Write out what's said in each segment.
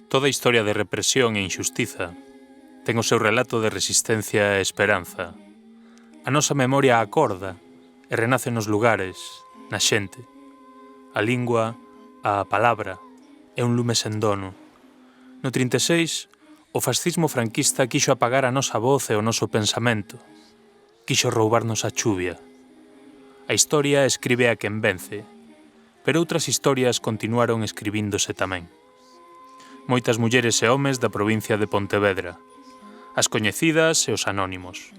Toda historia de represión e injustiza ten o seu relato de resistencia e esperanza. A nosa memoria acorda e renace nos lugares, na xente. A lingua, a palabra, é un lume sen dono. No 36, o fascismo franquista quixo apagar a nosa voz e o noso pensamento. Quixo roubarnos a chuvia. A historia escribe a quen vence, pero outras historias continuaron escribíndose tamén. Moitas mulleres e homes da provincia de Pontevedra, as coñecidas e os anónimos.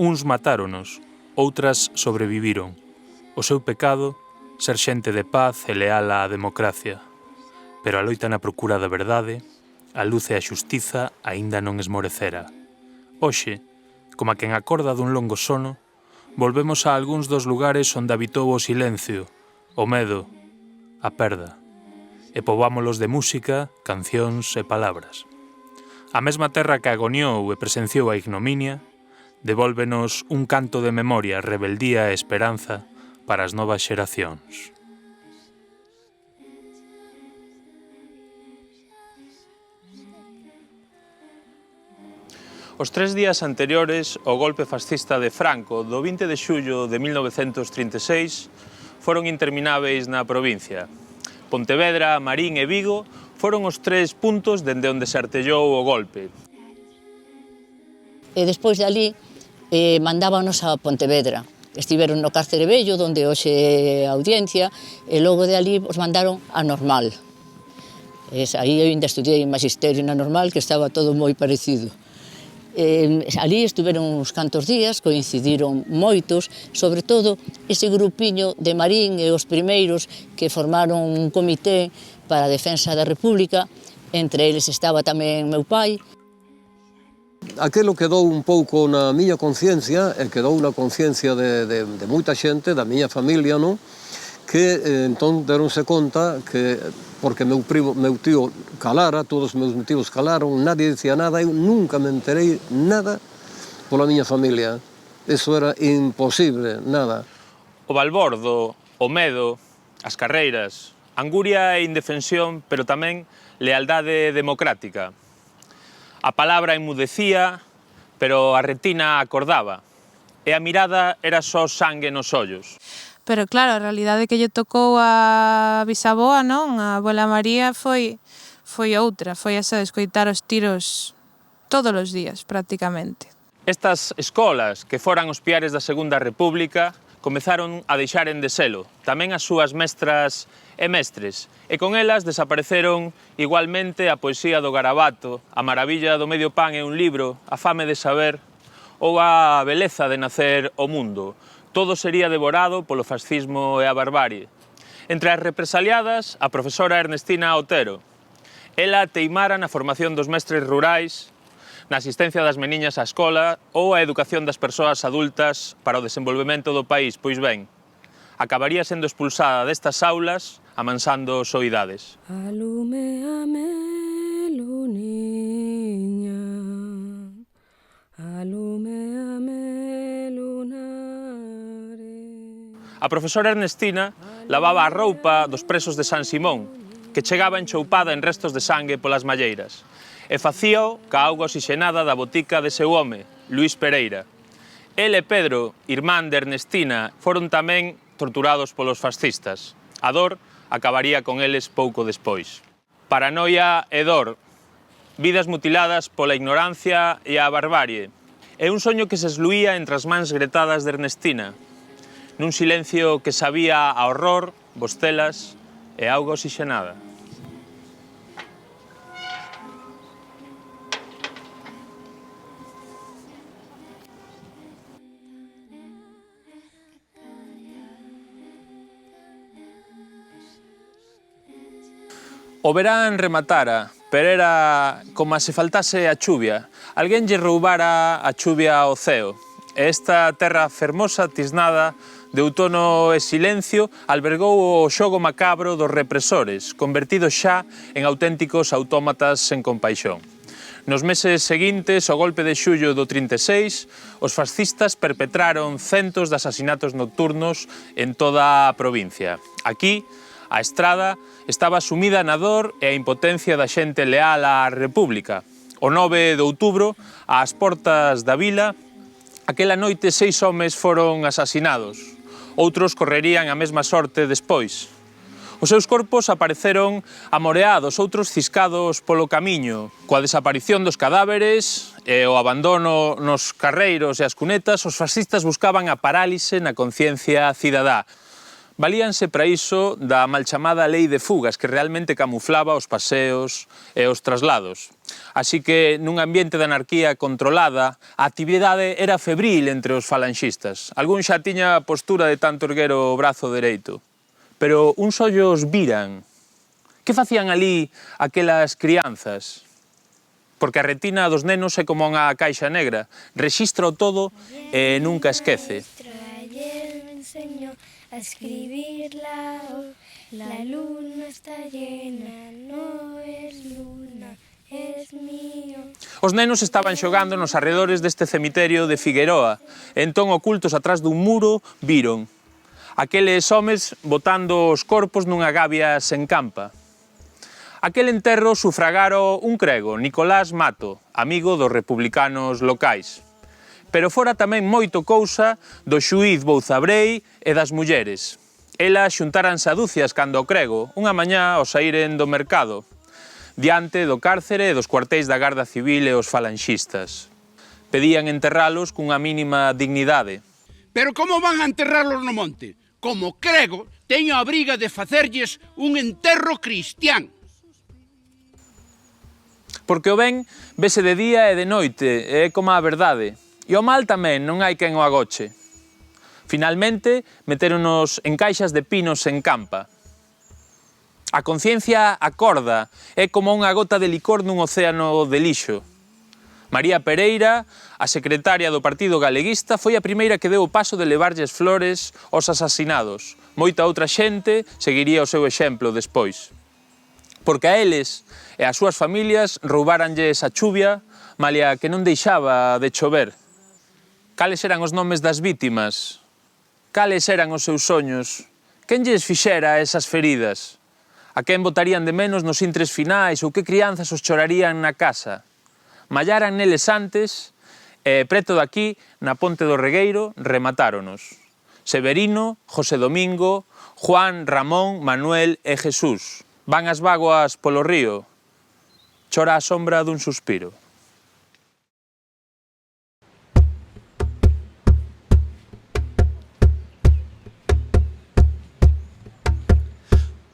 Uns matáronos, outras sobreviviron. O seu pecado, ser xente de paz e leal á democracia. Pero a loita na procura da verdade, a luz e a xustiza aínda non esmorecera. Hoxe, como a quen acorda dun longo sono, volvemos a algúns dos lugares onde habitou o silencio, o medo, a perda, e poboámolos de música, cancións e palabras. A mesma terra que agoniou e presenciou a ignominia, devólvenos un canto de memoria, rebeldía e esperanza para as novas xeracións. Os 3 días anteriores ao golpe fascista de Franco do 20 de xullo de 1936 foron intermináveis na provincia. Pontevedra, Marín e Vigo foron os 3 puntos dende onde se artellou o golpe. E despois de ali mandábanos a Pontevedra. Estiveron no Cárcere Vello, onde hoxe é a audiencia, e logo de ali os mandaron a Normal. Aí eu ainda estudiei Magisterio na Normal, que estaba todo moi parecido. Ali estiveron uns cantos días, coincidiron moitos, sobre todo ese grupiño de Marín e os primeiros que formaron un comité para a defensa da República, entre eles estaba tamén meu pai. Aquilo quedou un pouco na miña conciencia e quedou na conciencia de moita xente, da miña familia, non? Que entón deronse conta que, porque meu tío calara, todos os meus tíos calaron, nadie dicía nada, eu nunca me enterei nada pola miña familia. Eso era imposible, nada. O balbordo, o medo, as carreiras, anguria e indefensión, pero tamén lealdade democrática. A palabra enmudecía, pero a retina acordaba, e a mirada era só sangue nos ollos. Pero claro, a realidade que lle tocou a bisaboa, non? A abuela María foi outra, foi esa de escoitar os tiros todos os días, prácticamente. Estas escolas, que foran os piares da Segunda República, comezaron a deixaren de selo, tamén as súas mestras e mestres, e con elas desapareceron igualmente a poesía do garabato, a maravilla do medio pan e un libro, a fame de saber, ou a beleza de nacer o mundo. Todo sería devorado polo fascismo e a barbarie. Entre as represaliadas, a profesora Ernestina Otero. Ela teimara na formación dos mestres rurais, na asistencia das meniñas á escola ou a educación das persoas adultas para o desenvolvemento do país. Pois ben, acabaría sendo expulsada destas aulas amansando soidades. Aluméame, luniña, aluméame, lunare. A profesora Ernestina lavaba a roupa dos presos de San Simón, que chegaba enchoupada en restos de sangue polas malleiras, e facíao ca auga oxigenada da botica de seu home, Luís Pereira. El e Pedro, irmán de Ernestina, foron tamén torturados polos fascistas. A dor acabaría con eles pouco despois. Paranoia e dor, vidas mutiladas pola ignorancia e a barbarie, e un soño que se esluía entre as mans gretadas de Ernestina, nun silencio que sabía a horror, bostelas e auga oxigenada. O verán rematara, pero era como se faltase a chuvia. Alguén lle roubara a chuvia ao ceo. E esta terra fermosa, tisnada de outono e silencio, albergou o xogo macabro dos represores, convertidos xa en auténticos autómatas sen compaixón. Nos meses seguintes ao golpe de xullo do 36, os fascistas perpetraron centos de asasinatos nocturnos en toda a provincia. Aquí, A estrada estaba sumida na dor e a impotencia da xente leal á República. O 9 de outubro, ás portas da vila, aquela noite 6 homes foron asasinados. Outros correrían a mesma sorte despois. Os seus corpos apareceron amoreados, outros ciscados polo camiño. Coa desaparición dos cadáveres e o abandono nos carreiros e as cunetas, os fascistas buscaban a parálise na conciencia cidadá. Valíanse para iso da mal chamada lei de fugas, que realmente camuflaba os paseos e os traslados. Así que, nun ambiente de anarquía controlada, a actividade era febril entre os falanxistas. Algún xa tiña a postura de tanto erguer o brazo dereito. Pero uns ollos viran. Que facían ali aquelas crianzas? Porque a retina dos nenos é como unha caixa negra. Rexistra o todo e nunca esquece. A escribir la luna está llena, no es luna, es mío. Os nenos estaban xogando nos arredores deste cemiterio de Figueroa, e entón ocultos atrás dun muro viron aqueles homes botando os corpos nunha gavia sen campa. Aquel enterro sufragaro un crego, Nicolás Mato, amigo dos republicanos locais. Pero fora tamén moito cousa do xuíz Bouzabrei e das mulleres. Elas xuntáranse a dúcias cando o crego, unha mañá ao saíren do mercado, diante do cárcere e dos cuartéis da Garda Civil e os falanxistas. Pedían enterralos cunha mínima dignidade. Pero como van a enterralos no monte? Como crego, teño a briga de facerlles un enterro cristián. Porque o ben vese de día e de noite, é como a verdade. E o mal tamén, non hai quen o agoche. Finalmente, metéronos en caixas de pinos en campa. A conciencia acorda, é como unha gota de licor nun océano de lixo. María Pereira, a secretaria do Partido Galeguista, foi a primeira que deu o paso de levarlles flores aos asasinados. Moita outra xente seguiría o seu exemplo despois. Porque a eles e as súas familias roubáranlles a chuvia, malia que non deixaba de chover. Cales eran os nomes das vítimas? Cales eran os seus soños? Quen lles fixera esas feridas? A quen botarían de menos nos intres finais ou que crianzas os chorarían na casa? Mallaran neles antes e, preto daqui, na Ponte do Regueiro, rematáronos. Severino, José Domingo, Juan, Ramón, Manuel e Jesús. Van as bágoas polo río. Chora a sombra dun suspiro.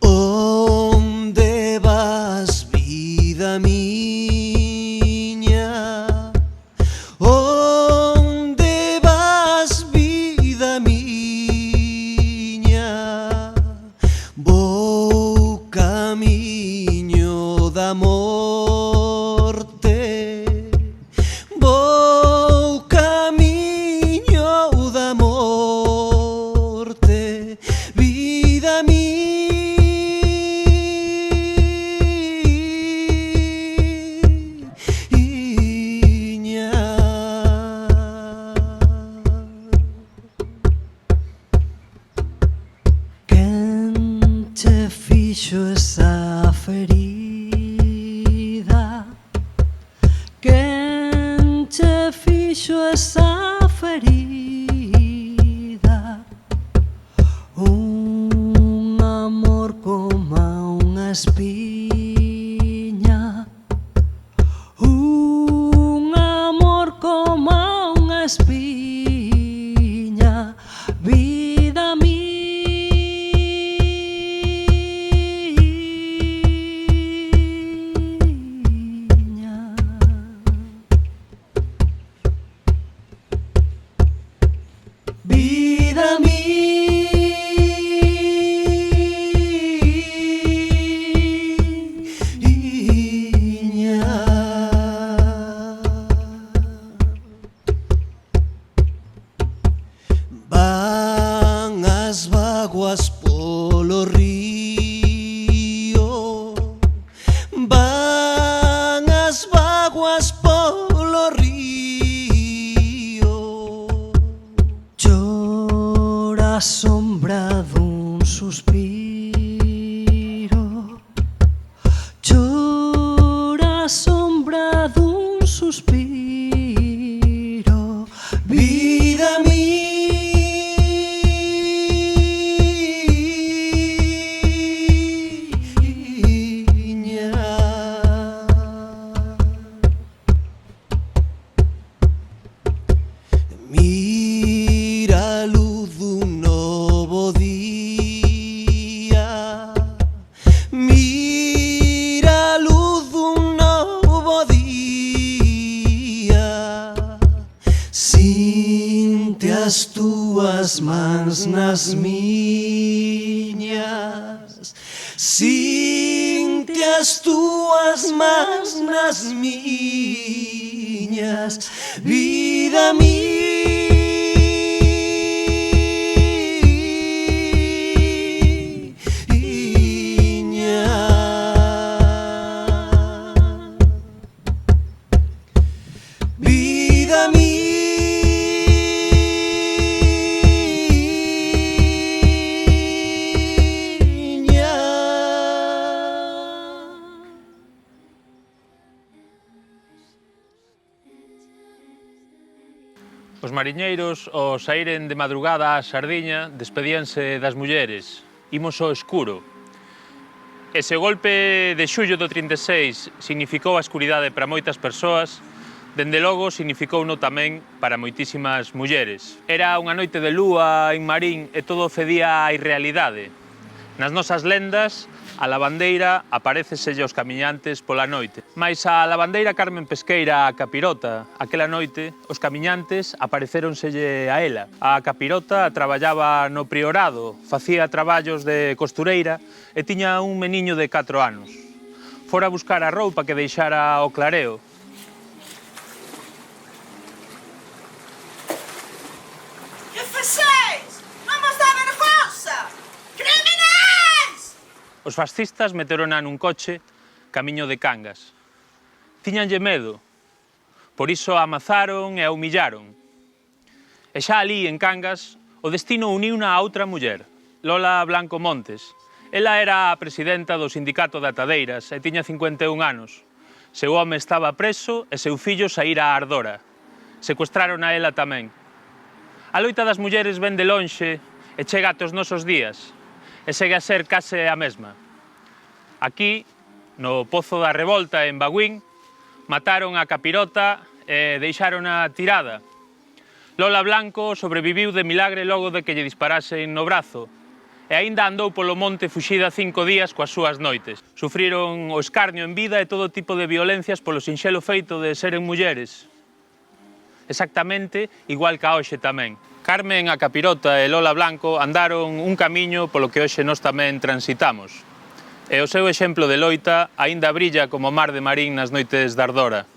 Onde vas, vida miña? Onde vas, vida miña? Vou camiño da morte, vou camiño da morte, vida miña. Esa ferida, quen che fixo esa ferida? Un amor como unha espiña, un amor como unha espiña, vida mía. túas mans nas miñas, sinte as túas mans nas miñas, vida Os mariñeiros, ao saíren de madrugada á sardiña, despedíanse das mulleres. Imos ao escuro. Ese golpe de xullo do 36 significou a escuridade para moitas persoas, dende logo significouno tamén para moitísimas mulleres. Era unha noite de lúa en Marín e todo cedía á irrealidade. Nas nosas lendas, a lavandeira aparéceselle aos camiñantes pola noite. Mais a lavandeira Carmen Pesqueira a Capirota, aquela noite, os camiñantes aparecéronselle a ela. A Capirota traballaba no Priorado, facía traballos de costureira e tiña un meniño de 4 anos. Fora a buscar a roupa que deixara ao clareo. Que faceis? Non vos dá vergonza? Criminais! Os fascistas meterona nun coche camiño de Cangas. Tiñanlle medo, por iso a amazaron e a humillaron. E xa ali, en Cangas, o destino uniuna a outra muller, Lola Blanco Montes. Ela era a presidenta do sindicato de atadeiras e tiña 51 anos. Seu home estaba preso e seu fillo saíra a Ardora. Secuestraron a ela tamén. A loita das mulleres ven de lonxe e chega ate os nosos días. E segue a ser case a mesma. Aquí, no Pozo da Revolta, en Baguín, mataron a Capirota e deixárona tirada. Lola Blanco sobreviviu de milagre logo de que lle disparasen no brazo e aínda andou polo monte fuxida 5 días coas súas noites. Sufriron o escarnio en vida e todo tipo de violencias polo sinxelo feito de seren mulleres. Exactamente igual ca hoxe tamén. Carmen, a Capirota e Lola Blanco andaron un camiño polo que hoxe nós tamén transitamos. E o seu exemplo de loita aínda brilla como o mar de Marín nas noites de Ardora.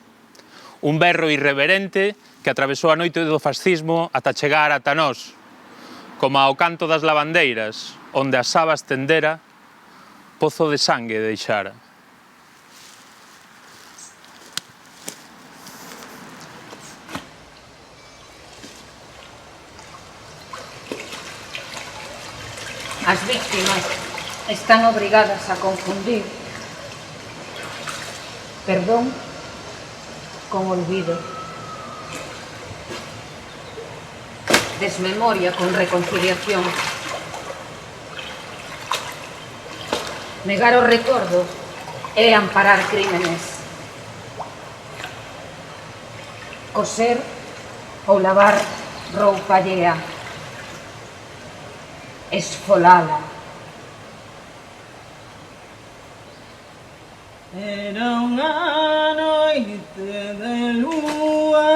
Un berro irreverente que atravesou a noite do fascismo ata chegar ata nós, como ao canto das lavandeiras, onde as sabas tendera, pozo de sangue deixara. As víctimas están obrigadas a confundir perdón con olvido, desmemoria con reconciliación. Negar o recordo é amparar crímenes. Coser ou lavar roupa allea. Esfolala. Era unha noite de lúa,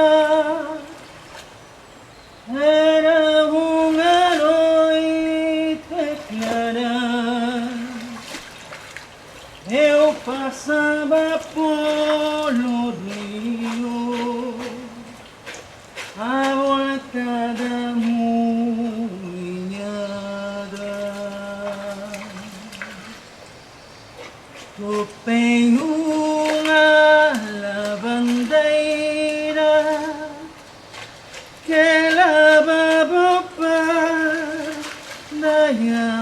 era unha noite clara, eu pasaba polo río a volta da topei unha lavandeira que lavaba o para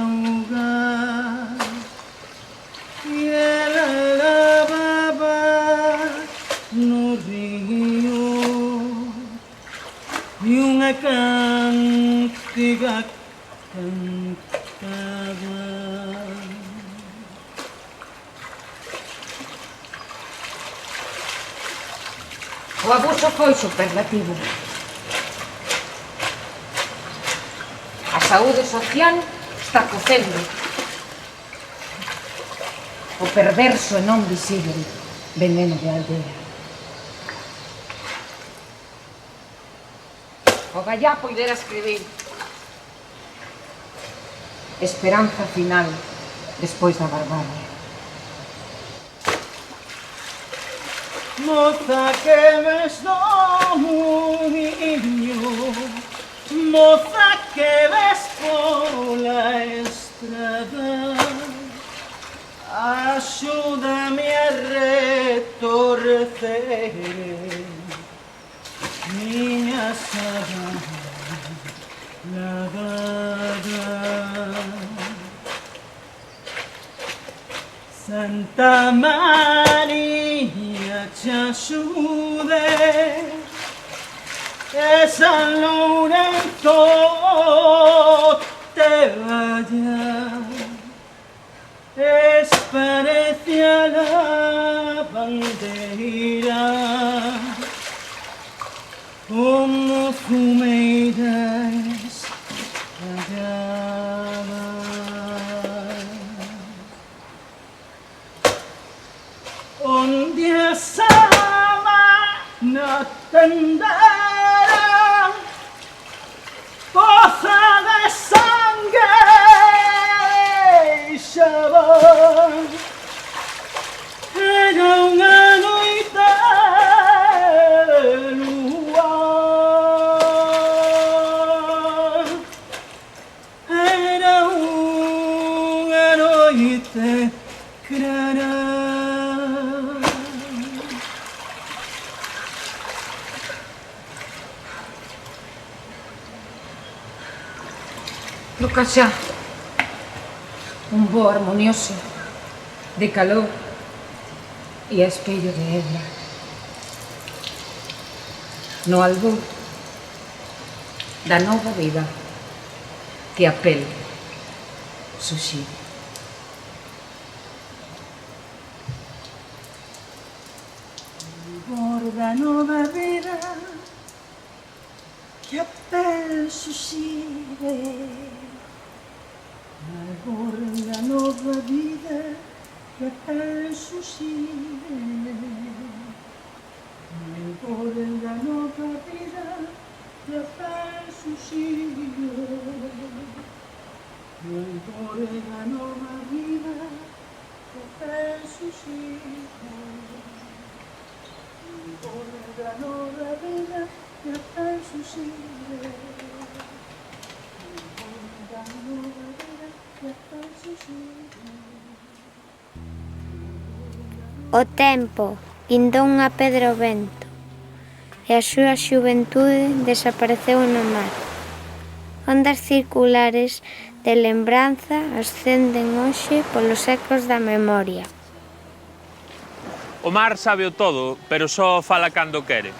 augar e ela lavaba no río e unha cantiga cantaba. O abuso foi superlativo. A saúde social está cocendo. O perverso e non visible veneno de aldea. O gallá poidera escribir esperanza final despois da barbarie. Moza que ves do muiño, moza que ves pola estrada, axúdame a retorcer miña saga lavada. Santa María te axude, e San Lorenzo te vaya, esparece la bandeira como fumeiras ralladas. Onde a sama na tendera poza de sangue e xabón, era unha noite luar, era unha noite clara. Toca xa un bo armonioso de calor e a espello de hebra. No albor da nova vida que a pel suxide. Albor da nova vida que a pel suxide. Albor da nova vida que a pel suxide. Albor da nova vida que a pel suxide. Albor da nova vida que a pel suxide. Albor da nova vida que a pel suxide. O tempo guindou unha pedra ao vento e a súa xuventude desapareceu no mar. Ondas circulares de lembranza ascenden hoxe polos ecos da memoria. O mar sabe o todo, pero só fala cando quere.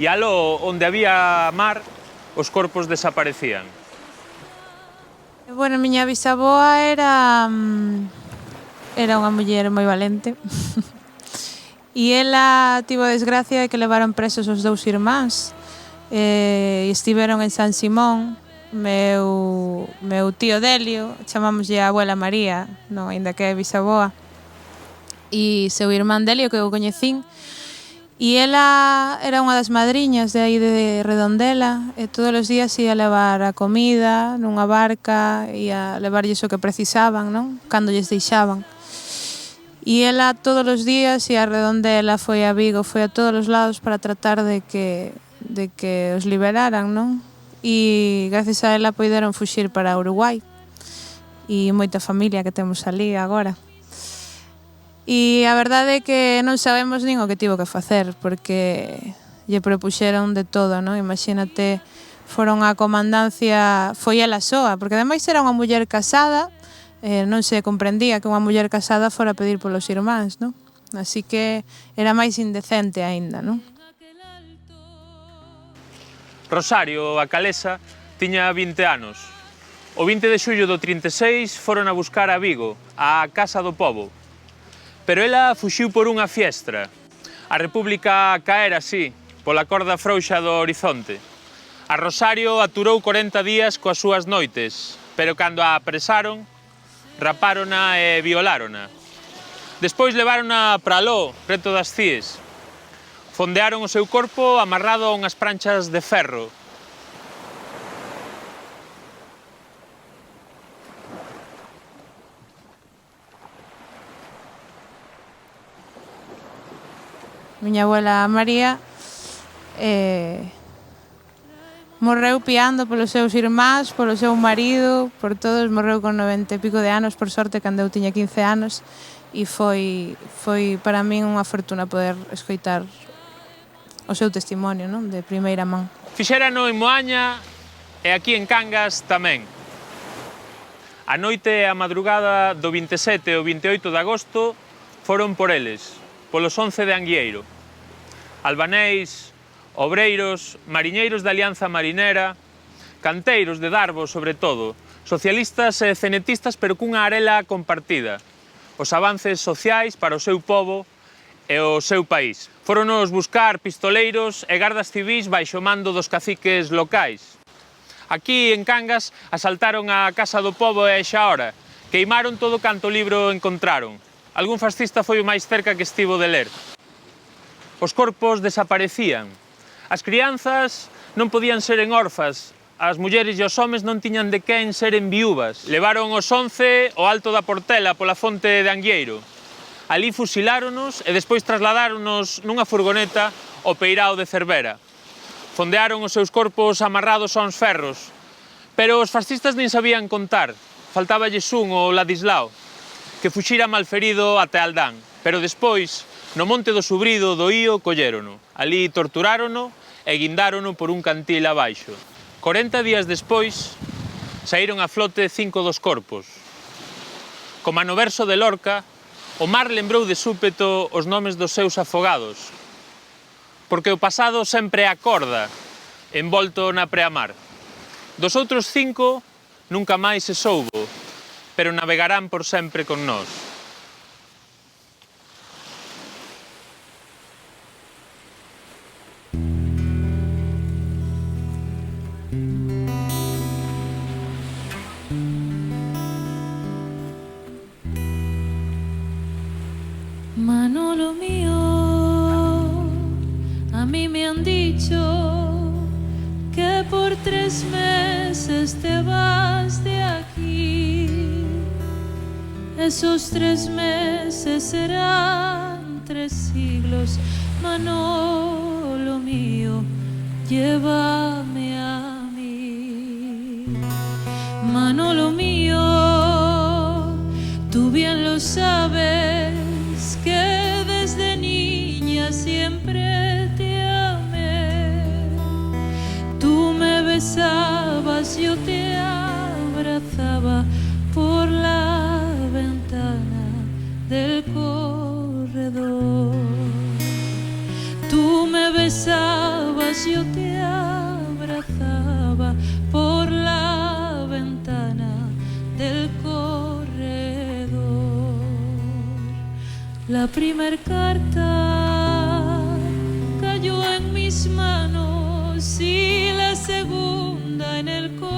E aló onde había mar, os corpos desaparecían. Bueno, miña bisaboa era unha muller moi valente. E ela tivo a desgracia de que levaron presos os dous irmáns e estiveron en San Simón. Meu tío Delio, chamámoslle a abuela María, non, aínda que é bisaboa, e seu irmán Delio, que eu coñecín. E ela era unha das madriñas de aí de Redondela e todos os días ia levar a comida nunha barca, ia levarlles o que precisaban, non? Cando lles deixaban. E ela todos os días ia a Redondela, foi a Vigo, foi a todos os lados para tratar de que os liberaran, non? E gracias a ela poideron fuxir para Uruguai e moita familia que temos ali agora. E a verdade é que non sabemos nin o que tivo que facer, porque lle propuxeron de todo, non? Imagínate, foron á comandancia, foi ela soa, porque ademais era unha muller casada, non se comprendía que unha muller casada fora a pedir polos irmáns, non? Así que era máis indecente aínda, non? Rosario, a calesa, tiña 20 anos. O 20 de xullo do 36 foron a buscar a Vigo, á Casa do Pobo. Pero ela fuxiu por unha fiestra. A República caera así, pola corda frouxa do horizonte. A Rosario aturou 40 días coas súas noites, pero cando a apresaron, rapárona e violárona. Despois levarona para aló, preto das Cíes. Fondearon o seu corpo amarrado a unhas pranchas de ferro. miña abuela María, morreu piando polos seus irmáns, polo seu marido, por todos, morreu con 90 e pico de anos, por sorte, cando eu tiña 15 anos, e foi para min unha fortuna poder escoitar o seu testimonio, non? De primeira man. Fixérano en Moaña e aquí en Cangas tamén. A noite e a madrugada do 27 e o 28 de agosto foron por eles, polos 11 de Anguieiro. Albaneis, obreiros, mariñeiros da Alianza Marinera, canteiros de Darbo, sobre todo, socialistas e cenetistas, pero cunha arela compartida, os avances sociais para o seu pobo e o seu país. Fóronos buscar pistoleiros e gardas civis baixo mando dos caciques locais. Aquí, en Cangas, asaltaron a Casa do Pobo e xa ora, queimaron todo canto libro encontraron. Algún fascista foi o máis cerca que estivo de ler. Os corpos desaparecían. As crianzas non podían seren órfas, as mulleres e os homes non tiñan de quen seren viúvas. Levaron os 11 ao Alto da Portela, pola fonte de Anguieiro. Alí fusiláronos e despois trasladáronos nunha furgoneta ao peirao de Cervera. Fondearon os seus corpos amarrados a uns ferros, pero os fascistas nin sabían contar. Faltáballes un, o Ladislao, que fuxira malferido até Aldán, pero despois, no Monte do Subrido do Ío, collérono. Alí torturárono e guindárono por un cantil abaixo. 40 días despois, saíron a flote 5 dos corpos. Como no verso de Lorca, o mar lembrou de súpeto os nomes dos seus afogados, porque o pasado sempre acorda, envolto na preamar. Dos outros 5, nunca máis se soubo, pero navegarán por sempre con nós. Manolo mío, a mí me han dicho que por 3 meses te vas de aquí. Esos 3 meses serán 3 siglos. Manolo mío, llévame a mí. Manolo mío, tú bien lo sabes, que desde niña siempre te amé. Tú me besabas, yo te abrazaba por la ventana del corredor. Tú me besabas, yo te abrazaba por la ventana del corredor. La primer carta cayó en mis manos y la segunda en el corazón,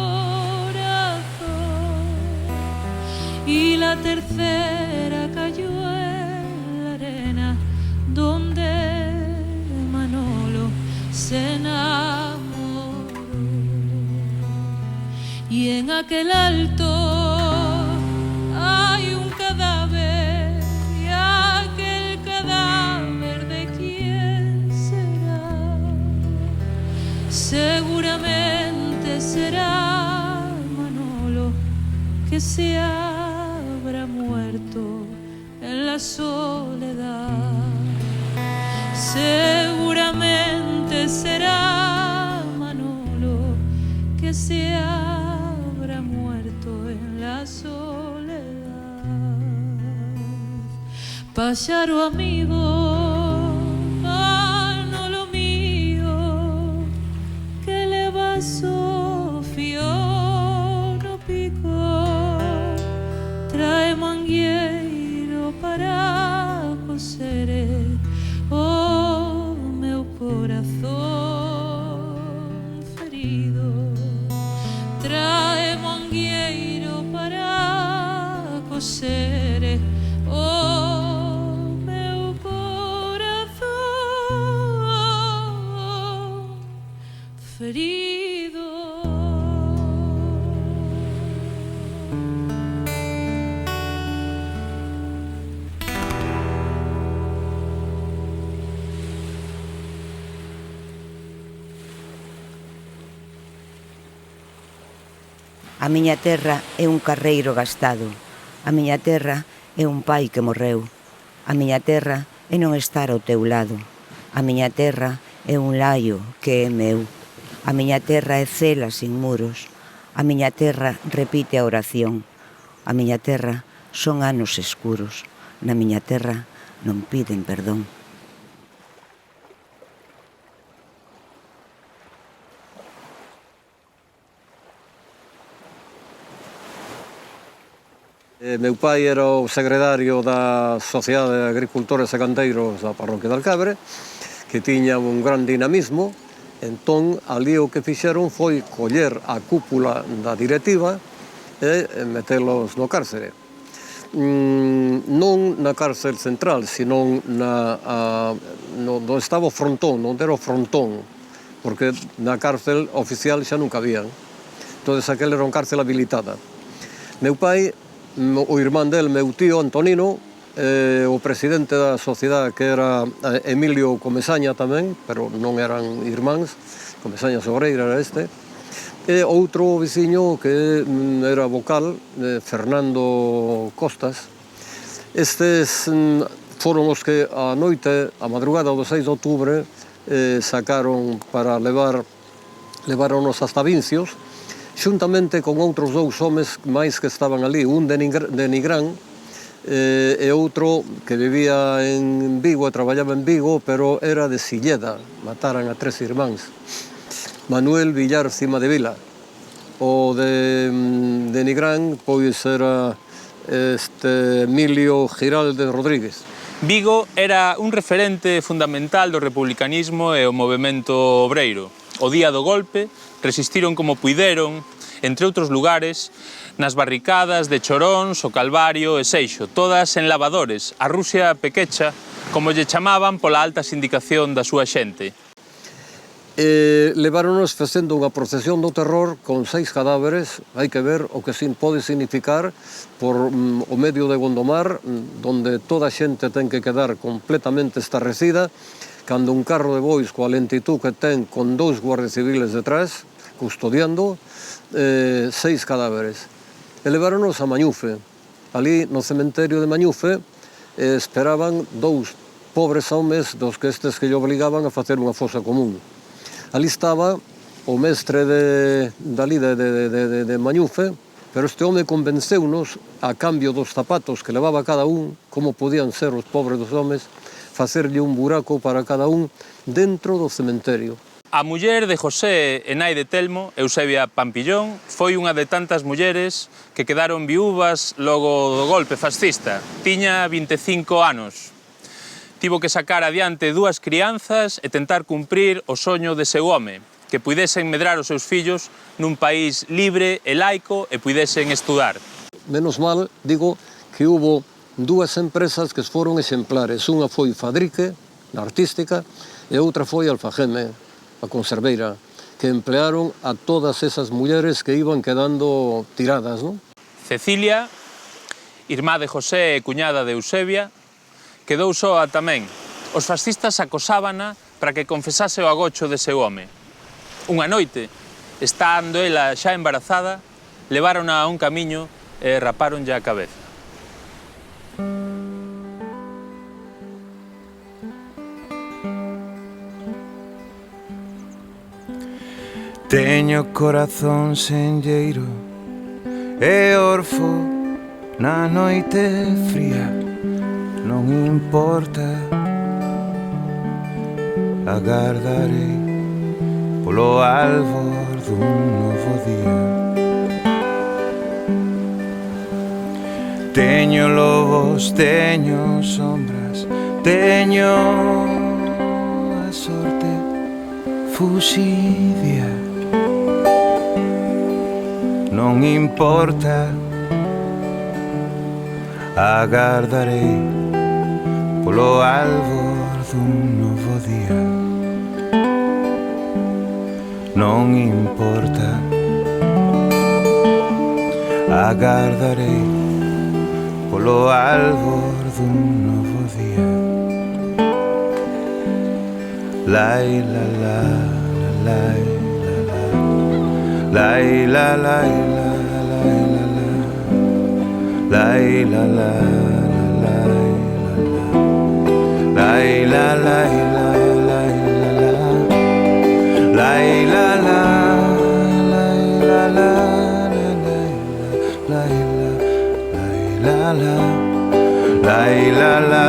y la tercera cayó en la arena donde Manolo se enamoró. Y en aquel alto hay un cadáver, y aquel cadáver ¿de quién será? Seguramente será Manolo, que se habrá muerto en la soledad. Seguramente será Manolo, que se habrá muerto en la soledad. Páxaro amigo, Manolo mío, que levas o fío no pico, trae mangueiro para coser o meu corazón ferido. Trae mangueiro para coser o meu corazón ferido. A miña terra é un carreiro gastado. A miña terra é un pai que morreu. A miña terra é non estar ao teu lado. A miña terra é un laio que é meu. A miña terra é cela sin muros. A miña terra repite a oración. A miña terra son anos escuros. Na miña terra non piden perdón. Meu pai era o secretario da Sociedade de Agricultores e Gandeiros da parroquia de Alcabre, que tiña un gran dinamismo. Entón, ali o que fixeron foi coller a cúpula da directiva e metelos no cárcere. Non na cárcel central, sino no estaba o frontón, onde era o frontón, porque na cárcel oficial xa non cabían. Entón, aquel era unha cárcel habilitada. Meu pai, o irmán del, meu tío Antonino, o presidente da sociedade, que era Emilio Comesaña tamén, pero non eran irmáns, Comesaña Sobreira era este, e outro veciño que era vocal, Fernando Costas. Estes foron os que a noite, a madrugada do 6 de outubro, sacaron para levaronos hasta Vincios, xuntamente con outros dous homes máis que estaban ali, un de Nigrán e outro que vivía en Vigo e traballaba en Vigo, pero era de Silleda. Mataran a 3 irmáns. Manuel Villar Cima de Vila. O de Nigrán, pois era Emilio Giralde Rodríguez. Vigo era un referente fundamental do republicanismo e o movemento obreiro. O día do golpe resistiron como puideron, entre outros lugares, nas barricadas de Choróns, o Calvario e Seixo, todas en lavadores, a Rusia pequecha, como lle chamaban pola alta sindicación da súa xente. Leváronos facendo unha procesión do terror con 6 cadáveres. Hai que ver o que pode significar por o medio de Gondomar, donde toda a xente ten que quedar completamente estarrecida, cando un carro de bois coa lentitud que ten, con 2 guardias civiles detrás, custodiando, 6 cadáveres. E leváronos a Mañufe. Ali, no cementerio de Mañufe, esperaban 2 pobres homes dos que estes que lle obligaban a facer unha fosa común. Ali estaba o mestre de Mañufe, pero este home convenceunos, a cambio dos zapatos que levaba cada un, como podían ser os pobres dos homes, facerlle un buraco para cada un dentro do cementerio. A muller de José e nai de Telmo, Eusebia Pampillón, foi unha de tantas mulleres que quedaron viúvas logo do golpe fascista. Tiña 25 anos. Tivo que sacar adiante 2 crianzas e tentar cumprir o soño de seu home, que puidesen medrar os seus fillos nun país libre e laico e puidesen estudar. Menos mal, digo, que hubo 2 empresas que foron exemplares. Unha foi Fadrique, na artística, e outra foi Alfageme, a conserveira, que emplearon a todas esas mulleres que iban quedando tiradas, non? Cecilia, irmá de José e cuñada de Eusebia, quedou soa tamén. Os fascistas acosábana para que confesase o agocho de seu home. Unha noite, estando ela xa embarazada, levarona a un camiño e rapáronlle a cabeza. Teño corazón senlleiro e orfo na noite fría. Non importa, agardarei polo albor dun novo día. Teño lobos, teño sombras, teño a sorte fuxidia. Non importa, agardarei polo albor dun novo día. Non importa, agardarei polo albor dun novo día. Lai la la la lai la la lai la la la. lai la la la lai la la lai la la lai la la.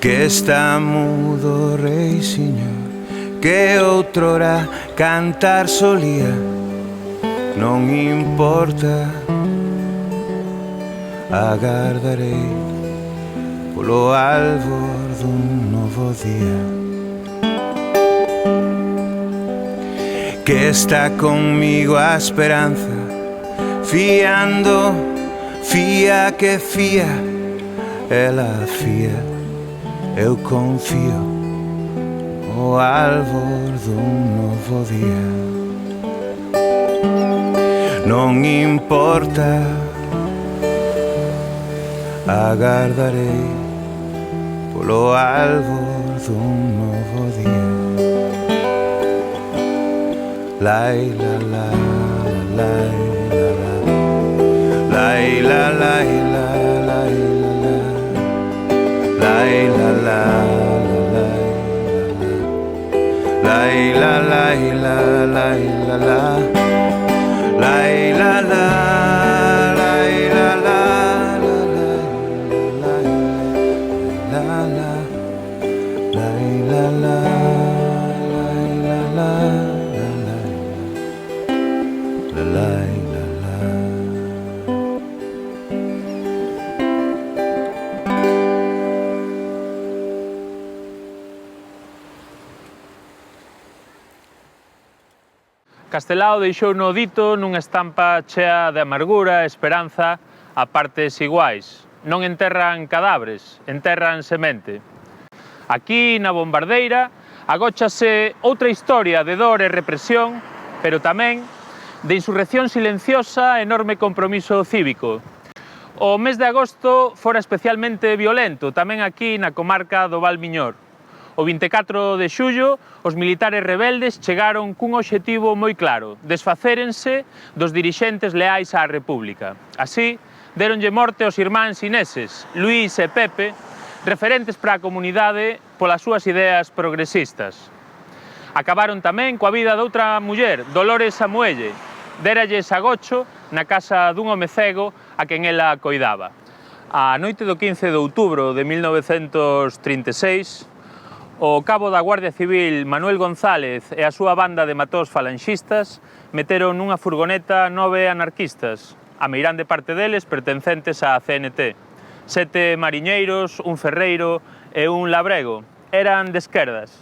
Que está mudo rei señor, que outrora cantar solía, non importa, agardarei polo albor dun novo día. Que está conmigo a esperanza, fiando, fía que fía, ela fía. Eu confío o albor dun novo día. Non importa, agardarei polo albor dun novo día. Lai la la la lai la la lai la la lai la la lai la la lai la la lai la la lai la la Castelao deixou no dito nunha estampa chea de amargura e esperanza a partes iguais. Non enterran cadáveres, enterran semente. Aquí, na Bombardeira, agóchase outra historia de dor e represión, pero tamén de insurrección silenciosa e enorme compromiso cívico. O mes de agosto fora especialmente violento, tamén aquí na comarca do Val Miñor. O 24 de xullo, os militares rebeldes chegaron cun obxectivo moi claro, desfacérense dos dirixentes leais á República. Así, deronlle morte aos irmáns ineses, Luís e Pepe, referentes para a comunidade polas súas ideas progresistas. Acabaron tamén coa vida doutra muller, Dolores Samuelle, déralles agocho na casa dun home cego a quen ela coidaba. A noite do 15 de outubro de 1936, o cabo da Guardia Civil Manuel González e a súa banda de matós falanxistas meteron nunha furgoneta 9 anarquistas, a meirande parte deles pertencentes á CNT. 7 mariñeiros, un ferreiro e un labrego. Eran de esquerdas.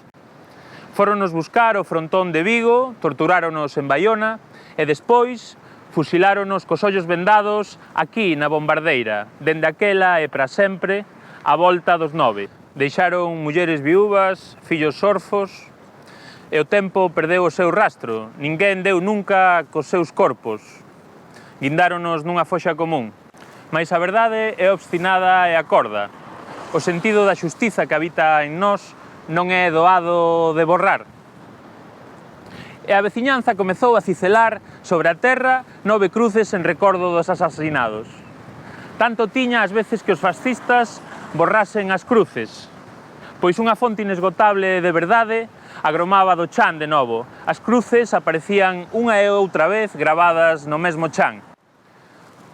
Fóronos buscar ao frontón de Vigo, torturáronos en Baiona e despois fusiláronos cos ollos vendados aquí na Bombardeira, dende aquela e para sempre, a volta dos 9. Deixaron mulleres viúvas, fillos orfos, e o tempo perdeu o seu rastro. Ninguén deu nunca cos seus corpos. Guindáronos nunha foxa común. Mais a verdade é obstinada e acorda. O sentido da xustiza que habita en nós non é doado de borrar. E a veciñanza comezou a cicelar sobre a terra 9 cruces en recordo dos asasinados. Tanto tiña ás veces que os fascistas borrasen as cruces, pois unha fonte inesgotable de verdade agromaba do chan de novo. As cruces aparecían unha e outra vez gravadas no mesmo chan.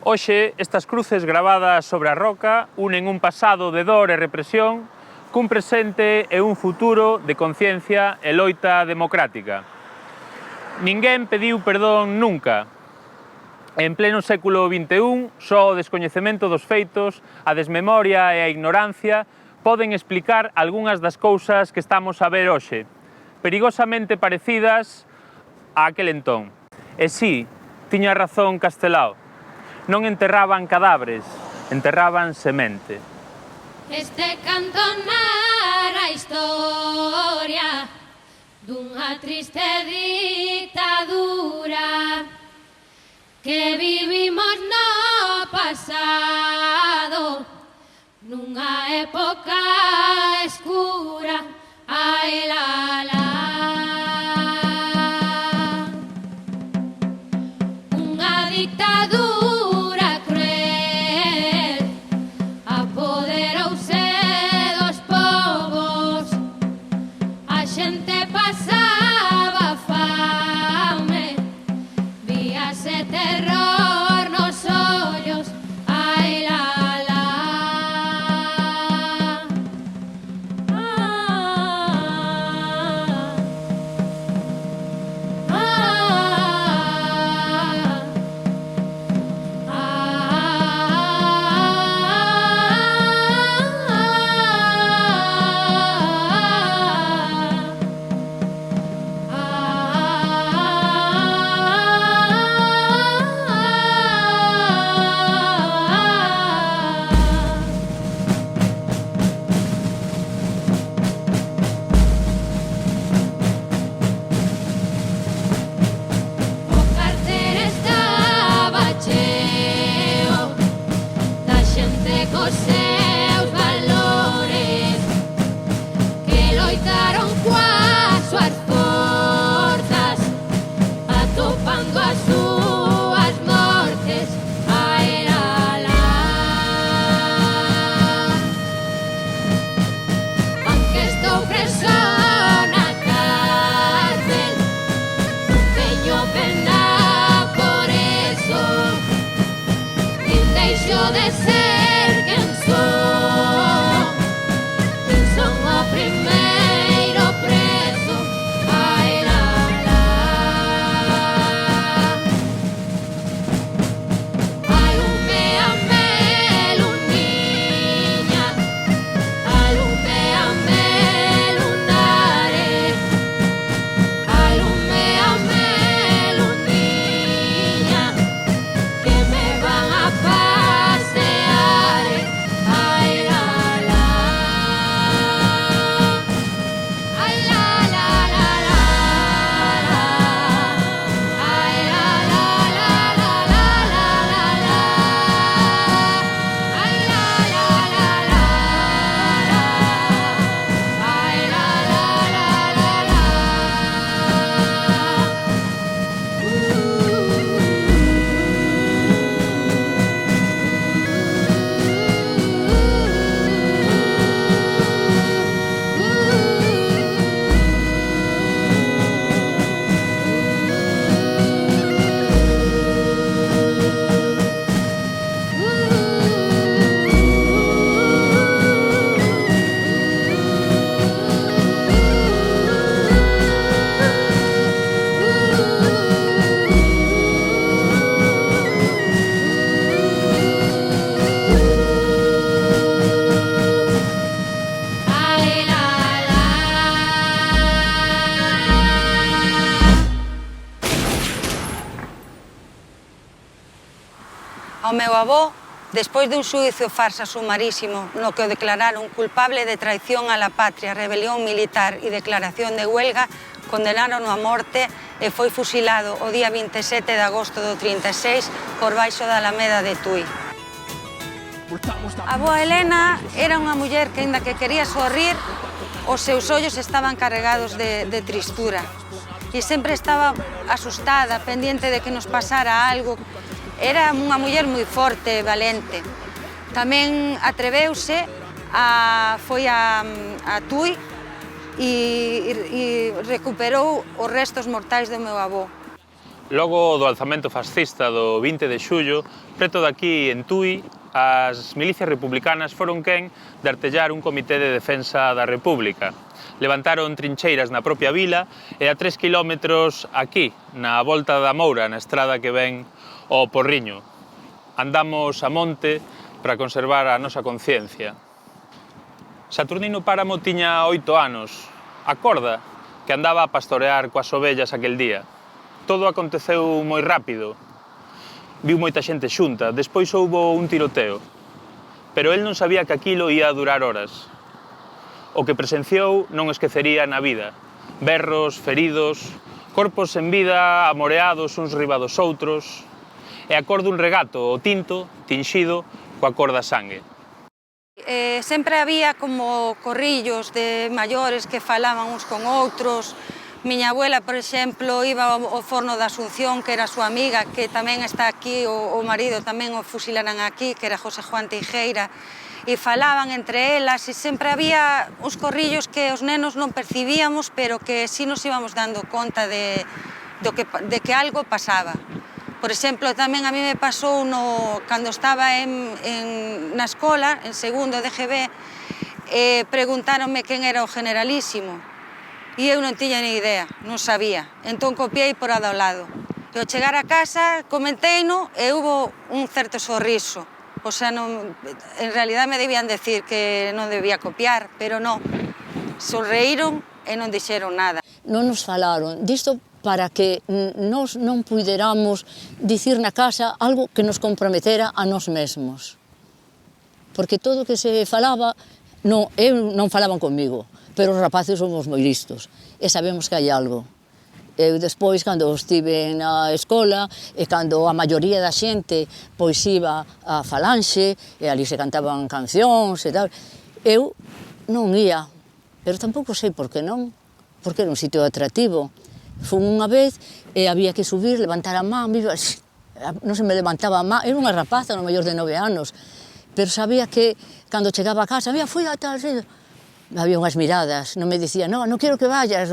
Hoxe, estas cruces gravadas sobre a roca unen un pasado de dor e represión cun presente e un futuro de conciencia e loita democrática. Ninguén pediu perdón nunca. En pleno século XXI, só o descoñecemento dos feitos, a desmemoria e a ignorancia poden explicar algunhas das cousas que estamos a ver hoxe, perigosamente parecidas a aquel entón. E sí, tiña razón Castelao, non enterraban cadáveres, enterraban semente. Este canto narra a historia dunha triste ditadura que vivimos no pasado, nunha época escura, Ai, la, la. Unha dictadura cruel apoderouse dos povos. A xente pasaba fame, víase terror nos ollos. Ai, la, la. O carter estaba cheo da xente cos seus valores que loitaron coas súas forzas atopando as súas mortes. Ai, la, la. Aunque estou preso na cárcel, teño pena por eso, nin deixo de ser quen son, nin son o primeiro preso. Ai, la, la. Alumbeame, luniña, alumbeame, lunares, alumbeame, luniña, que me van a pasear. Ai, la, la. Ai, la, la, la, la, la. Ai, la, la, la, la, la, la, la, la. Ai, la, la, la, la, la. Ai, la, la, la, la, la. Ai, la, la. Ao meu avó, despois dun xuízo farsa sumarísimo no que o declararon culpable de traición á la patria, rebelión militar e declaración de huelga, condenaron a morte e foi fusilado o día 27 de agosto do 36 por baixo da Alameda de Tui. A boa Helena era unha muller que, aínda que quería sorrir, os seus ollos estaban carregados de tristura e sempre estaba asustada, pendiente de que nos pasara algo. Era unha muller moi forte e valente. Tamén atreveuse foi a Tui e recuperou os restos mortais do meu avó. Logo do alzamento fascista do 20 de xullo, preto daqui en Tui, as milicias republicanas foron quen de artellar un comité de defensa da República. Levantaron trincheiras na propia vila e a 3 kilómetros aquí, na volta da Moura, na estrada que ven ao Porriño. Andamos a monte para conservar a nosa conciencia. Saturnino Páramo tiña 8 anos. Acorda que andaba a pastorear coas ovellas aquel día. Todo aconteceu moi rápido. Viu moita xente xunta, despois houbo un tiroteo. Pero el non sabía que aquilo ia durar horas. O que presenciou non esquecería na vida. Berros, feridos, corpos en vida amoreados uns riba dos outros, e a cor dun regato o tinto, tinxido, coa cor da sangue. Sempre había como corrillos de maiores que falaban uns con outros. Miña abuela, por exemplo, iba ao forno da Asunción, que era a súa amiga, que tamén está aquí, o marido tamén o fusilaran aquí, que era José Juan Teijeira, e falaban entre elas, e sempre había uns corrillos que os nenos non percibíamos, pero que sí nos íbamos dando conta de que algo pasaba. Por exemplo, tamén a mí me pasou cando estaba na escola, en segundo de GB, preguntáronme quen era o generalísimo. E eu non tiña ni idea, non sabía. Entón copiei por ao lado. E ao chegar a casa, comenteino e hubo un certo sorriso. O sea, en realidad me debían decir que non debía copiar, pero non. Sonreíron e non dixeron nada. Non nos falaron disto para que nós non puderamos dicir na casa algo que nos comprometera a nós mesmos. Porque todo o que se falaba, non falaban comigo, pero os rapaces somos moi listos e sabemos que hai algo. Eu despois, cando estive na escola e cando a maioría da xente pois iba a Falanxe e ali se cantaban cancións e tal, eu non ia, pero tampouco sei por que non, porque era un sitio atractivo. Fun unha vez e había que subir, levantar a man, non se me levantaba a man, era unha rapaza no maior de 9 anos, pero sabía que cando chegaba a casa, fui a tal sitio, había unhas miradas, non me dicían, non quero que vayas,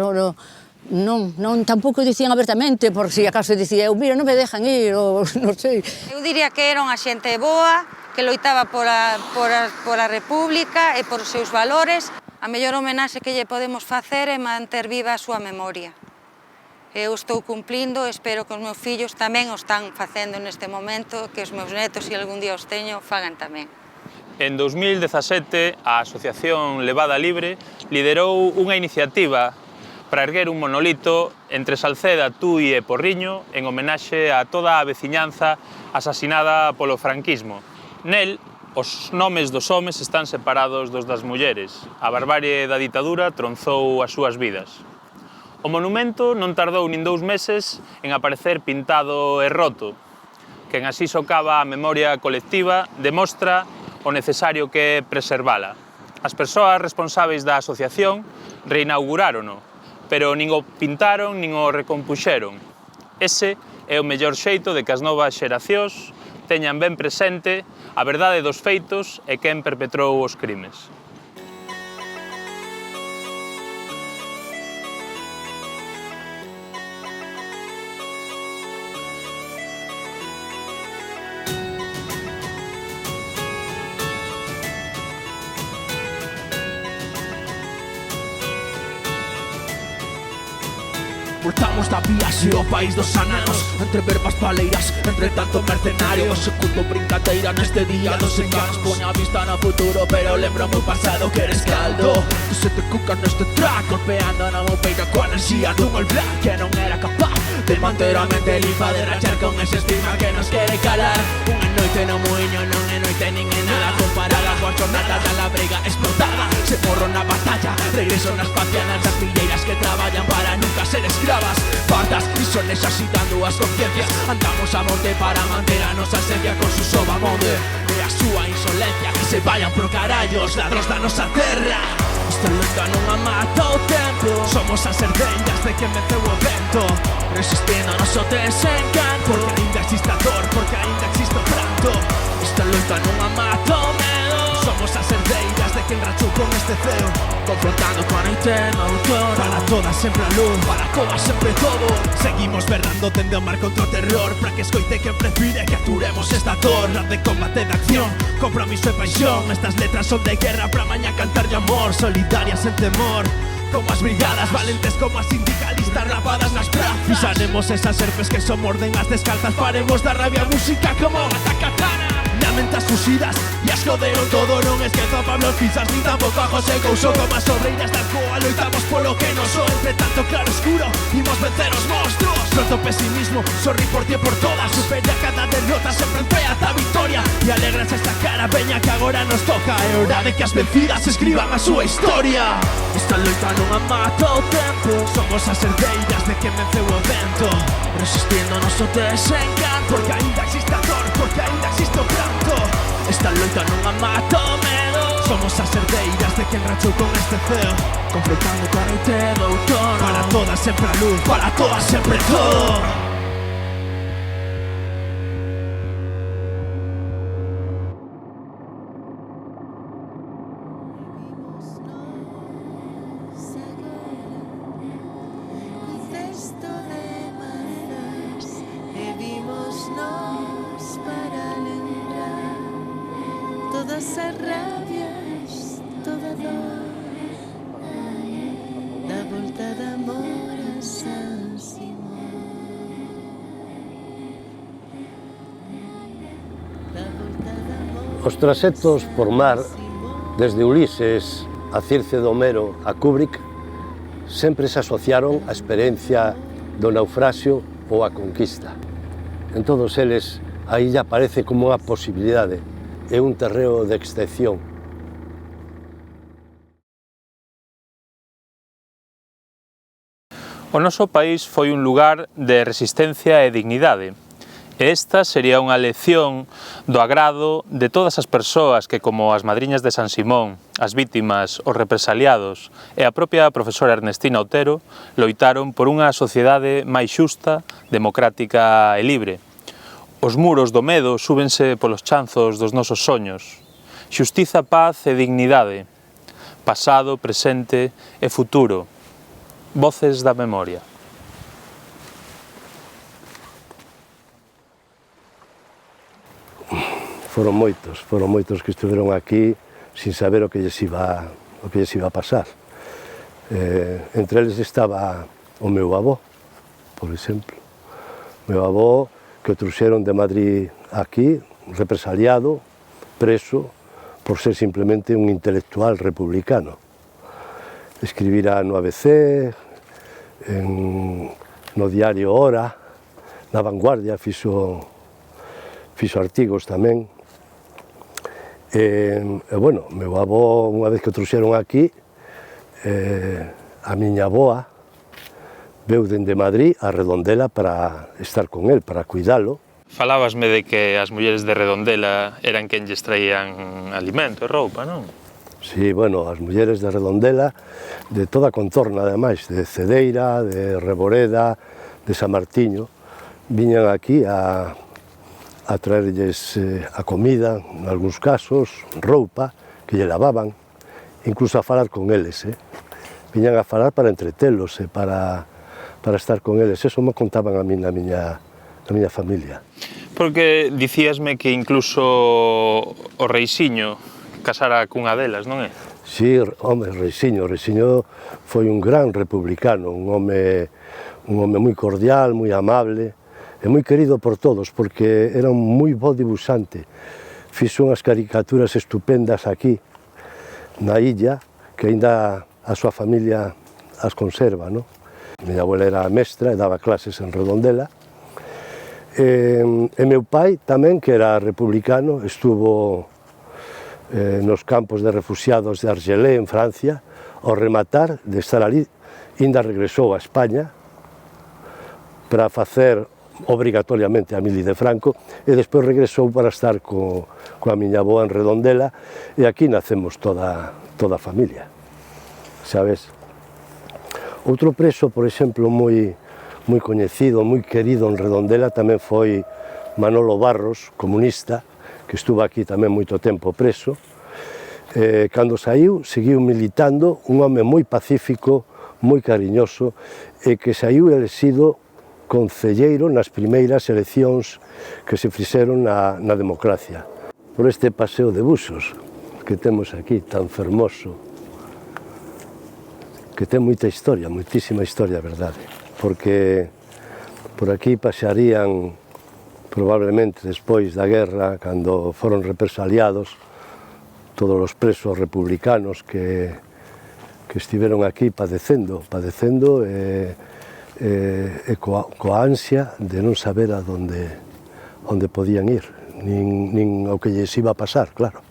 tampouco dicían abertamente, por si acaso dicía eu, mira, non me dejan ir, ou non sei. Eu diría que era unha xente boa, que loitaba por a República e por os seus valores. A mellor homenaxe que lle podemos facer é manter viva a súa memoria. Eu estou cumplindo, espero que os meus fillos tamén o están facendo neste momento, que os meus netos, se algún día os teño, fagan tamén. En 2017, a Asociación Levada Libre liderou unha iniciativa para erguer un monolito entre Salceda, Tui e Porriño en homenaxe a toda a veciñanza asasinada polo franquismo. Nel, os nomes dos homes están separados dos das mulleres. A barbarie da ditadura tronzou as súas vidas. O monumento non tardou nin 2 meses en aparecer pintado e roto. Quen así socava a memoria colectiva demostra o necesario que é preservala. As persoas responsáveis da asociación reinaugurárono, pero nin o pintaron nin o recompuxeron. Ese é o mellor xeito de que as novas xeracións teñan ben presente a verdade dos feitos e quen perpetrou os crimes. Voltamos da viaxe ao país dos ananos, entre verbas paleiras, entre tanto mercenario. Executo brincadeira neste día dos enganos. Poña a vista no futuro, pero lembro meu pasado que eres caldo. Tu se te cuca neste track, golpeando na meu peito coa enerxía dun all black que non era capaz de manter a mente limpa, de rachar con ese estigma que nos quere calar. Unha noite no muiño non é noite nin é nada comparada coa xornada da labrega explotada. Se morro na batalla, regreso nas pacianas das milleiras que traballan para nunca ser escravas. Pardas y son necesitando as conciencias. Andamos a monte para manter a nosa esencia con su sobamonde e a súa insolencia. Que se vayan pro carallo os ladros da nosa terra. Esta luta non a mata o tempo. Somos as herdeiras de que meceu o vento, resistindo a noso desencanto. Porque ainda existe a dor, porque ainda existe o pranto. Esta luta non a mata o medo. Somos as herdeiras de quen rachou con este ceo, confrontando coa noite no autor. Para todas sempre a luz, para todas sempre todo. Seguimos berrando dende o mar contra o terror, para que escoite quen prefire que aturemos esta dor. Rap de combate de acción, compromiso e paixón. Estas letras son de guerra para mañá cantar de amor. Solidarias en temor, como as brigadas, valentes como as sindicalistas rapadas nas plazas. Pisaremos esas serpes que son morden as descalzas. Faremos da rabia música como gata katana. Mentas fusidas e as joderon todo. Non esquezo a Pablo Quizás ni tampouco a José Couso. Como as obreiras da Alcoa loitamos polo que nos so. Entre tanto claro oscuro imos vencer os monstruos. Pronto pesimismo, sorri por ti e por todas. Supera cada derrota, sempre en fe ata a victoria. E alegras esta cara peña que agora nos toca. É hora de que as vencidas escriban a súa historia. Esta loita non a mata o tempo. Somos as herdeiras de que venceu o vento, resistindo o noso desencanto. Porque ainda existe a dor, porque ainda existe o pranto. Esta loita non a mata o medo. Somos as herdeiras de quen rachou con este ceo, completando coa noite do outono. Para todas sempre a luz, para todas sempre todo. Todas as rabias, toda dor, da volta de amor a San Simón. Os traxectos por mar, desde Ulises a Circe de Homero a Kubrick, sempre se asociaron á experiencia do naufraxio ou a conquista. En todos eles, a illa aparece como unha posibilidade, é un terreo de excepción. O noso país foi un lugar de resistencia e dignidade. E esta sería unha lección do agrado de todas as persoas que, como as madriñas de San Simón, as vítimas, os represaliados e a propia profesora Ernestina Otero, loitaron por unha sociedade máis xusta, democrática e libre. Os muros do medo súbense polos chanzos dos nosos soños. Xustiza, paz e dignidade. Pasado, presente e futuro. Voces da memoria. Foron moitos que estiveron aquí sin saber o que lles iba a pasar. Entre eles estaba o meu avó, por exemplo. O meu avó, que o trouxeron de Madrid aquí, represaliado, preso, por ser simplemente un intelectual republicano. Escribira no ABC, no diario Hora, na Vanguardia, fixo artigos tamén. Bueno, meu avó, unha vez que o trouxeron aquí, a miña avoa veu dende Madrid a Redondela para estar con el, para cuidalo. Falábasme de que as mulleres de Redondela eran quen lles traían alimento e roupa, non? Sí, bueno, as mulleres de Redondela, de toda a contorna, ademais, de Cedeira, de Reboreda, de San Martiño, viñan aquí a traerlles a comida, en algúns casos, roupa, que lle lavaban, incluso a falar con eles. Viñan a falar para entretelos e para estar con eles. Eso me contaban a mí na miña familia. Porque dicíasme que incluso o Reixiño casara cunha delas, non é? Sí, home, Reixiño foi un gran republicano, un home moi cordial, moi amable, e moi querido por todos, porque era un moi bo dibuixante. Fixo unhas caricaturas estupendas aquí, na illa, que aínda a súa familia as conserva, non? Miña abuela era mestra e daba clases en Redondela. E meu pai tamén, que era republicano, estuvo nos campos de refugiados de Argelès, en Francia. Ao rematar de estar ali, ainda regresou a España para facer obrigatoriamente a mili de Franco e despois regresou para estar coa miña avoa en Redondela, e aquí nacemos toda a familia, sabes? Outro preso, por exemplo, moi coñecido, moi querido en Redondela tamén foi Manolo Barros, comunista, que estuvo aquí tamén moito tempo preso. Cando saiu, seguiu militando, un home moi pacífico, moi cariñoso, e que saiu elexido concelleiro nas primeiras eleccións que se fixeron na democracia. Por este paseo de buxos que temos aquí, tan fermoso, que ten moita historia, moitísima historia, a verdade, porque por aquí pasearían probablemente despois da guerra, cando foron represaliados, todos os presos republicanos que estiveron aquí padecendo e coa ansia de non saber a onde podían ir, nin o que lles iba a pasar, claro.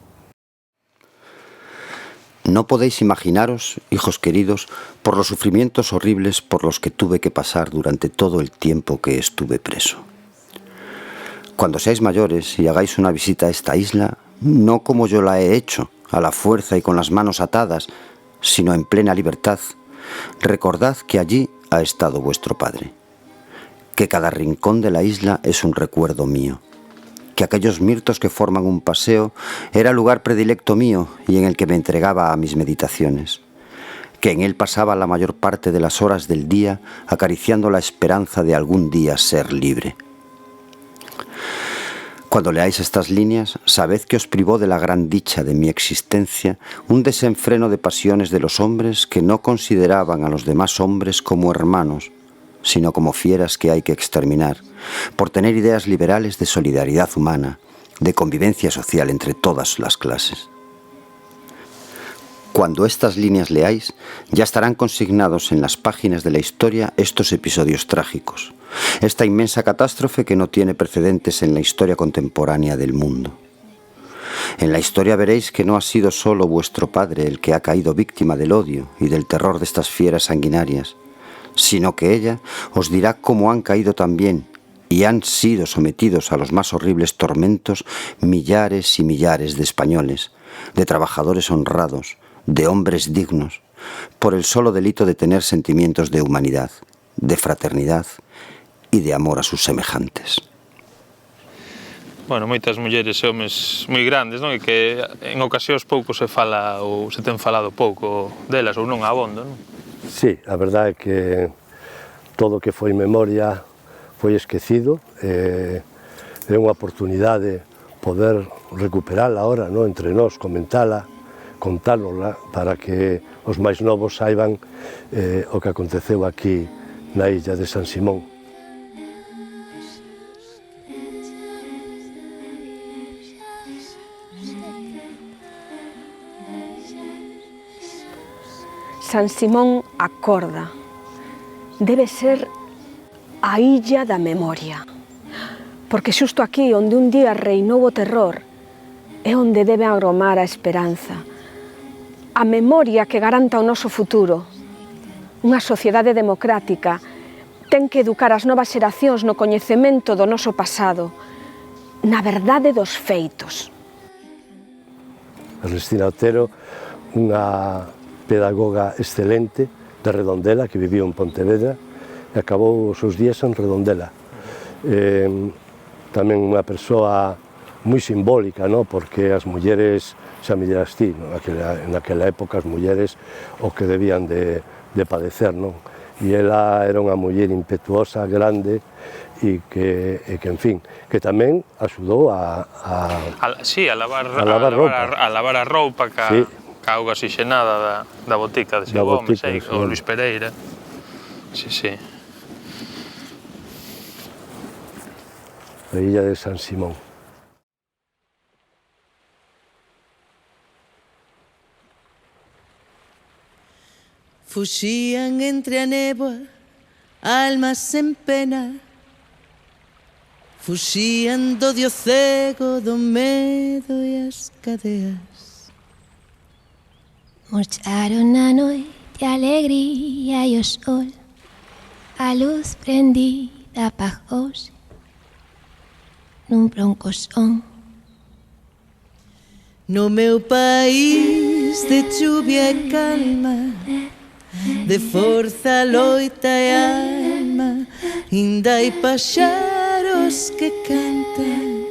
No podéis imaginaros, hijos queridos, por los sufrimientos horribles por los que tuve que pasar durante todo el tiempo que estuve preso. Cuando seáis mayores y hagáis una visita a esta isla, no como yo la he hecho, a la fuerza y con las manos atadas, sino en plena libertad, recordad que allí ha estado vuestro padre, que cada rincón de la isla es un recuerdo mío, que aquellos mirtos que forman un paseo era lugar predilecto mío y en el que me entregaba a mis meditaciones, que en él pasaba la mayor parte de las horas del día acariciando la esperanza de algún día ser libre. Cuando leáis estas líneas, sabed que os privó de la gran dicha de mi existencia un desenfreno de pasiones de los hombres que no consideraban a los demás hombres como hermanos, sino como fieras que hay que exterminar, por tener ideas liberales de solidaridad humana, de convivencia social entre todas las clases. Cuando estas líneas leáis, ya estarán consignados en las páginas de la historia estos episodios trágicos, esta inmensa catástrofe que no tiene precedentes en la historia contemporánea del mundo. En la historia veréis que no ha sido solo vuestro padre el que ha caído víctima del odio y del terror de estas fieras sanguinarias, sino que ella os dirá cómo han caído también y han sido sometidos a los más horribles tormentos millares y millares de españoles, de trabajadores honrados, de hombres dignos, por el solo delito de tener sentimientos de humanidad, de fraternidad e de amor a sus semejantes. Bueno, moitas mulleres e homes moi grandes, non? E que en ocasións pouco se fala ou se ten falado pouco delas ou non abondo, non? Sí, a verdade é que todo o que foi memoria foi esquecido, é unha oportunidade poder recuperala ahora, non? Entre nós, comentala, contárnosla para que os máis novos saiban o que aconteceu aquí na illa de San Simón. San Simón acorda. Debe ser a illa da memoria, porque xusto aquí onde un día reinou o terror é onde debe agromar a esperanza, a memoria que garanta o noso futuro. Unha sociedade democrática ten que educar as novas xeracións no coñecemento do noso pasado, na verdade dos feitos. Ernestina Otero, unha pedagoga excelente de Redondela, que viviu en Pontevedra e acabou os seus días en Redondela. Tamén unha persoa moi simbólica, ¿no? Porque as mulleres, xa me dirás ti, ¿no? Naquela época as mulleres o que debían de padecer, non? E ela era unha muller impetuosa, grande, e que, en fin, que tamén axudou a lavar a roupa ca auga oxigenada da botica de Seu Gomes, o Luis Pereira. Sí. A illa de San Simón. Fuxían entre a néboa almas en pena, fuxían do odio cego, do medo e as cadeas. Marcharon a noite a alegría e o sol, a luz prendida apagouse nun bronco son. No meu país de chuvia e calma, de forza, loita e alma, inda hai paxaros que cantan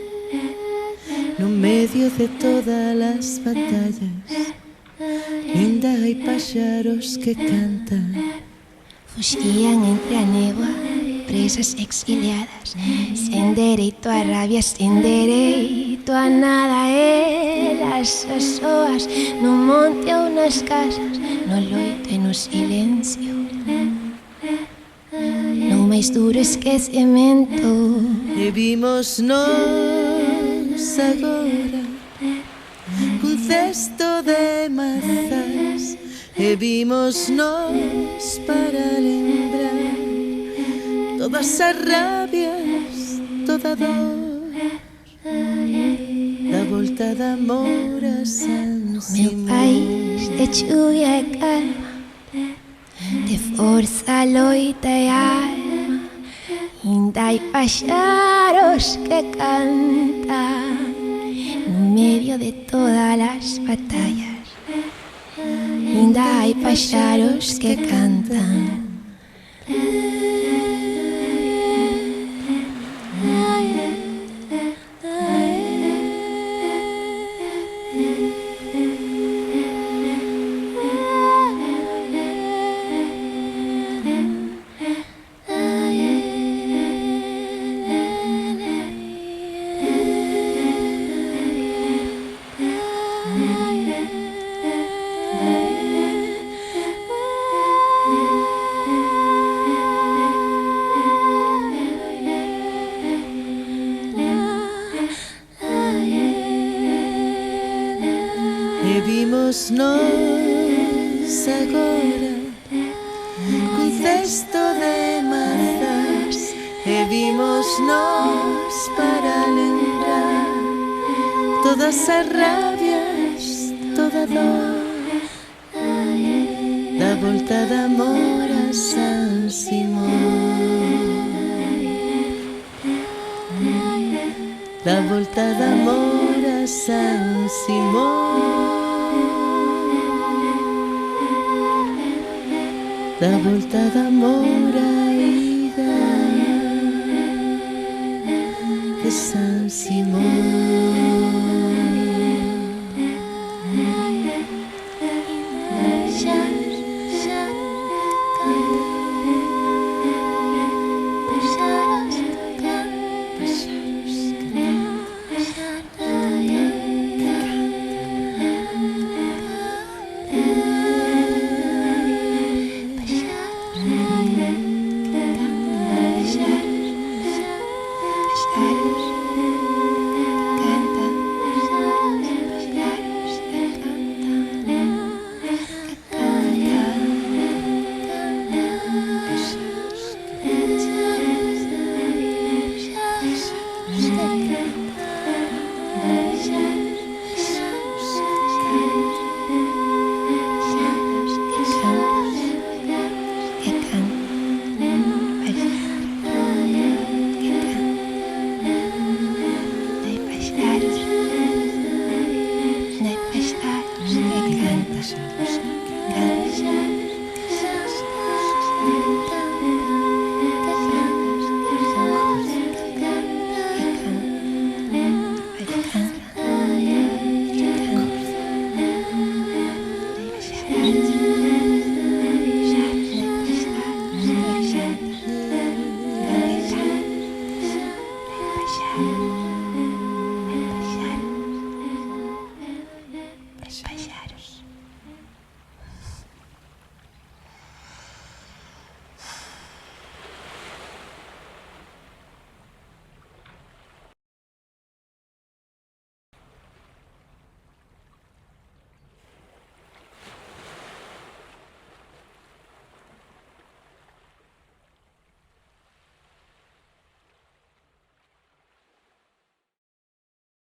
no medio de todas as batallas, inda hai paxaros que cantan. Fuxían entre a néboa, presas exiliadas, sen dereito a rabia, sen dereito a nada. Elas as soas no monte ou nas casas, no loito e no silencio, no máis duro esquecemento. E vimos nós agora cun cesto de mazas, e vimos nós para lembrar todas as rabias, toda dor, da volta de amor a San Simón. Meu país de chuvia e calma, de forza, loita e alma, inda hai paxaros que cantan no medio de todas las batallas. Ainda hay pájaros que cantan. E vimos nos agora cun cesto de mazas, e vimos nos para lembrar todas as rabias, toda dor, da volta de amor a San Simón, da volta de amor a San Simón, da volta de amor a ida de San Simón.